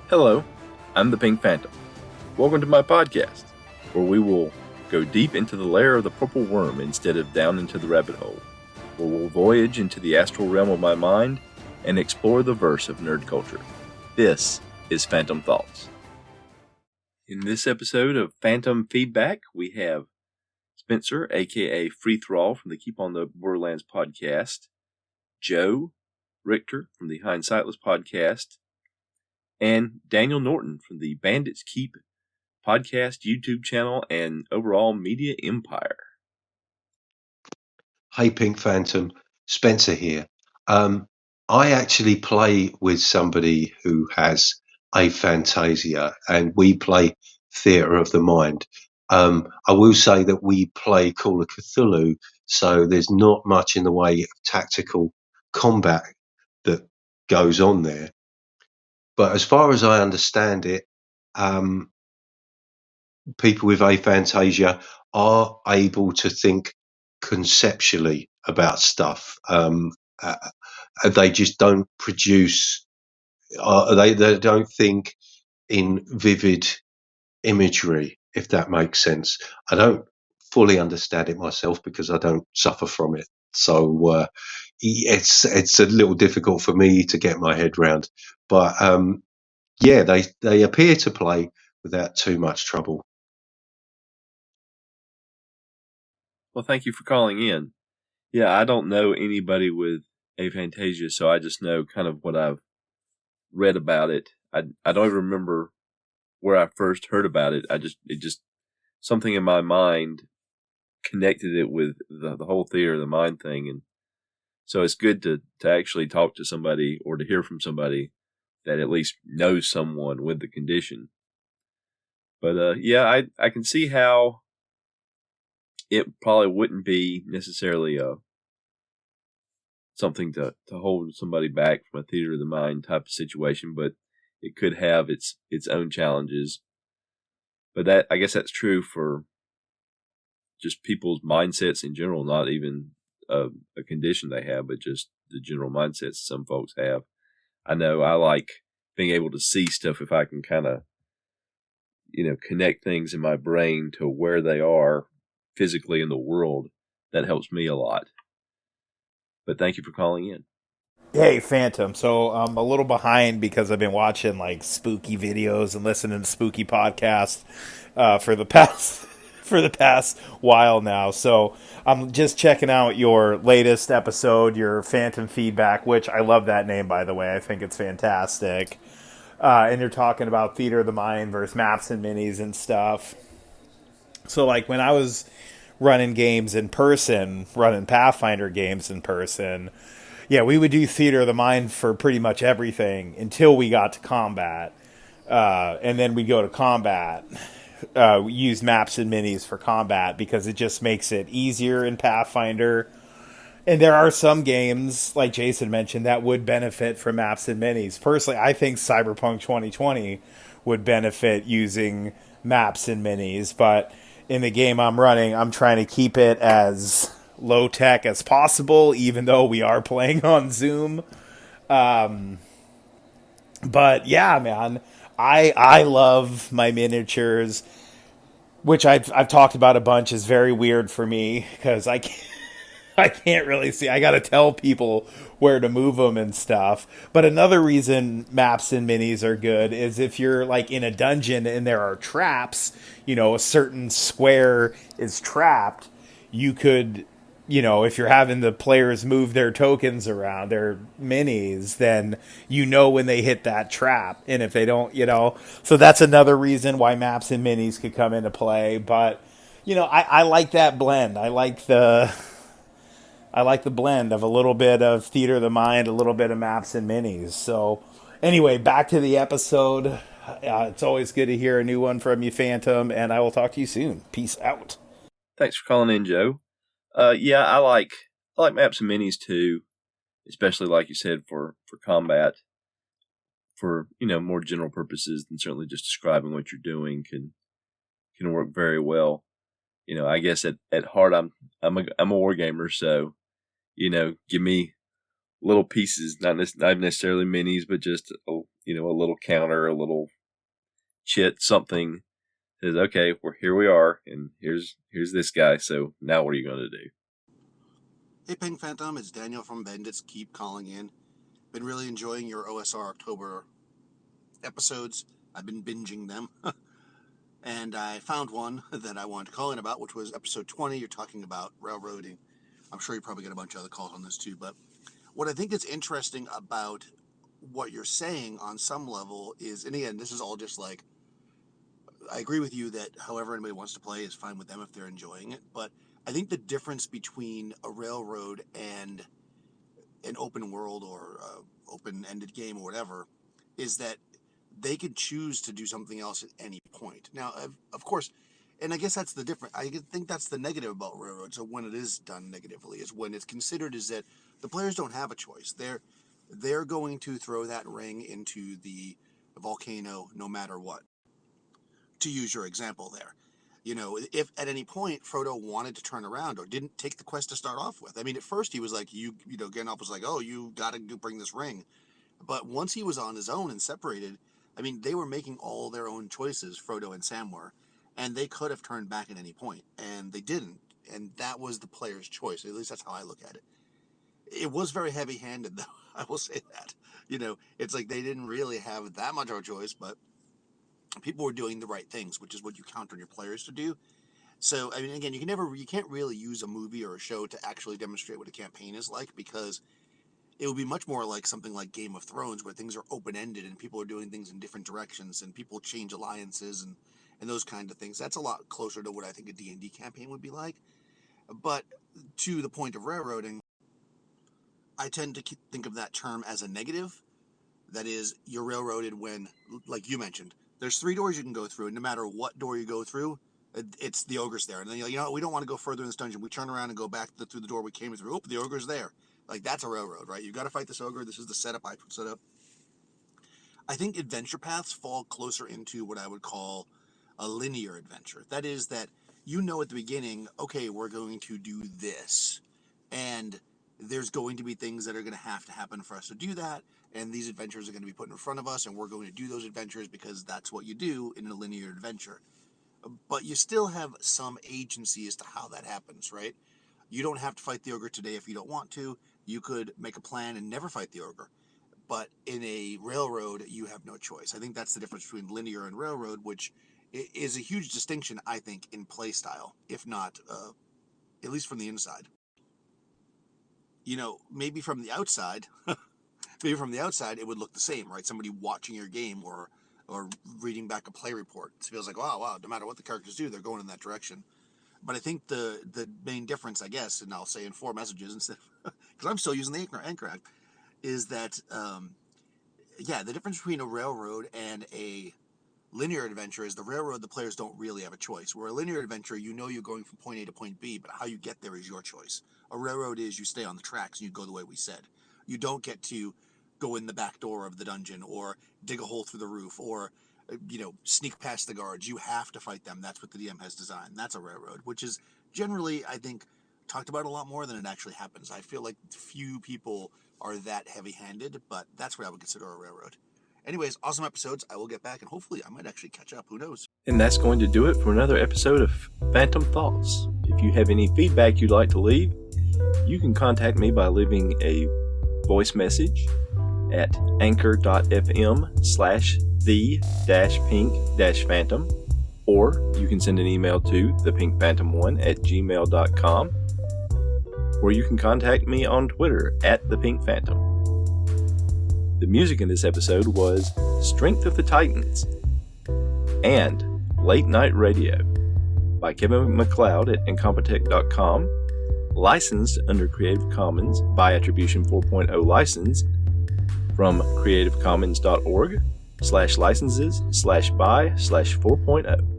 Hello, I'm the Pink Phantom. Welcome to my podcast, where we will go deep into the lair of the purple worm instead of down into the rabbit hole, where we'll voyage into the astral realm of my mind and explore the verse of nerd culture. This is Phantom Thoughts. In this episode of Phantom Feedback, we have Spencer, aka Free Thrall from the Keep on the Borderlands podcast, Joe, Richter from the Hindsightless podcast, and Daniel Norton from the Bandit's Keep podcast, YouTube channel, and overall media empire. Hey, Pink Phantom, Spencer here. I actually play with somebody who has aphasia, and we play Theatre of the Mind. I will say that we play Call of Cthulhu, so there's not much in the way of tactical combat that goes on there. But as far as I understand it, people with aphantasia are able to think conceptually about stuff. They just don't produce. They don't think in vivid imagery, if that makes sense. I don't fully understand it myself because I don't suffer from it. So it's a little difficult for me to get my head round. But yeah, they appear to play without too much trouble. Well, thank you for calling in. Yeah, I don't know anybody with aphantasia, so I just know kind of what I've read about it. I don't even remember where I first heard about it. It just something in my mind connected it with the whole theater of the mind thing, and so it's good to actually talk to somebody or to hear from somebody that at least knows someone with the condition. But yeah, I can see how it probably wouldn't be necessarily something to hold somebody back from a theater of the mind type of situation, but it could have its own challenges. But that, I guess that's true for just people's mindsets in general, not even a condition they have, but just the general mindsets some folks have. I know I like being able to see stuff if I can kind of, connect things in my brain to where they are physically in the world. That helps me a lot. But thank you for calling in. Hey, Phantom. So I'm a little behind because I've been watching like spooky videos and listening to spooky podcasts for the past while now. So I'm just checking out your latest episode, your Phantom Feedback, which I love that name, by the way. I think it's fantastic. And you're talking about Theater of the Mind versus Maps and Minis and stuff. So like when I was running games in person, running Pathfinder games in person, yeah, we would do Theater of the Mind for pretty much everything until we got to combat. And then we'd go to combat. We use maps and minis for combat because it just makes it easier in Pathfinder. And there are some games, like Jason mentioned, that would benefit from maps and minis. Personally, I think Cyberpunk 2020 would benefit using maps and minis. But in the game I'm running, I'm trying to keep it as low tech as possible, even though we are playing on Zoom. But yeah, man, I love my miniatures, which I've talked about a bunch. Is very weird for me because I can't really see. I got to tell people where to move them and stuff. But another reason maps and minis are good is if you're like in a dungeon and there are traps, a certain square is trapped, you could, if you're having the players move their tokens around, their minis, then when they hit that trap. And if they don't, so that's another reason why maps and minis could come into play. But, I like that blend. I like the blend of a little bit of Theater of the Mind, a little bit of maps and minis. So anyway, back to the episode. It's always good to hear a new one from you, Phantom, and I will talk to you soon. Peace out. Thanks for calling in, Joe. Yeah, I like maps and minis too, especially like you said for combat. For more general purposes than certainly just describing what you're doing can work very well. I guess at heart I'm a war gamer, so give me little pieces, not necessarily minis, but just a little counter, a little chit, something. Says, okay, here we are, and here's this guy. So now what are you going to do? Hey, Pink Phantom, it's Daniel from Bandits. Keep calling in. Been really enjoying your OSR October episodes. I've been binging them. And I found one that I wanted to call in about, which was episode 20. You're talking about railroading. I'm sure you probably get a bunch of other calls on this too. But what I think is interesting about what you're saying on some level is, and again, this is all just like, I agree with you that however anybody wants to play is fine with them if they're enjoying it. But I think the difference between a railroad and an open world or open-ended game or whatever is that they could choose to do something else at any point. Now, of course, and I guess that's the difference. I think that's the negative about railroads. So when it is done negatively, is when it's considered is that the players don't have a choice. They're going to throw that ring into the volcano no matter what. To use your example there, if at any point Frodo wanted to turn around or didn't take the quest to start off with, I mean, at first he was like, Gandalf was like, oh, you got to bring this ring. But once he was on his own and separated, I mean, they were making all their own choices, Frodo and Sam were, and they could have turned back at any point, and they didn't. And that was the player's choice. At least that's how I look at it. It was very heavy-handed, though. I will say that. It's like they didn't really have that much of a choice, but people were doing the right things, which is what you count on your players to do. So, I mean, again, you can't really use a movie or a show to actually demonstrate what a campaign is like, because it would be much more like something like Game of Thrones, where things are open-ended and people are doing things in different directions and people change alliances and those kind of things. That's a lot closer to what I think a D&D campaign would be like. But to the point of railroading, I tend to think of that term as a negative. That is, you're railroaded when, like you mentioned, there's 3 doors you can go through, and no matter what door you go through, it's the ogre's there. And then you're like, we don't want to go further in this dungeon. We turn around and go back through the door we came through. Oh, the ogre's there. Like, that's a railroad, right? You've got to fight this ogre. This is the setup I set up. I think adventure paths fall closer into what I would call a linear adventure. That is that at the beginning, okay, we're going to do this. And there's going to be things that are going to happen for us to do that. And these adventures are going to be put in front of us, and we're going to do those adventures because that's what you do in a linear adventure. But you still have some agency as to how that happens, right? You don't have to fight the ogre today if you don't want to. You could make a plan and never fight the ogre. But in a railroad, you have no choice. I think that's the difference between linear and railroad, which is a huge distinction, I think, in play style, if not, at least from the inside. Maybe from the outside, it would look the same, right? Somebody watching your game or reading back a play report, it feels like, wow, no matter what the characters do, they're going in that direction. But I think the main difference, I guess, and I'll say in 4 messages instead of, because I'm still using the anchor act, is that, the difference between a railroad and a linear adventure is the railroad, the players don't really have a choice. Where a linear adventure, you're going from point A to point B, but how you get there is your choice. A railroad is you stay on the tracks and you go the way we said. You don't get to go in the back door of the dungeon or dig a hole through the roof or sneak past the guards. You have to fight them. That's what the DM has designed. That's a railroad, which is generally, I think, talked about a lot more than it actually happens. I feel like few people are that heavy-handed, but that's what I would consider a railroad. Anyways, awesome episodes. I will get back, and hopefully I might actually catch up. Who knows? And that's going to do it for another episode of Phantom Thoughts. If you have any feedback you'd like to leave, you can contact me by leaving a voice message at anchor.fm/the-pink-phantom, or you can send an email to thepinkphantom1@gmail.com, or you can contact me on Twitter @thepinkphantom. The music in this episode was Strength of the Titans and Late Night Radio by Kevin MacLeod at Incompetech.com, licensed under Creative Commons by Attribution 4.0 license from creativecommons.org/licenses/by/4.0.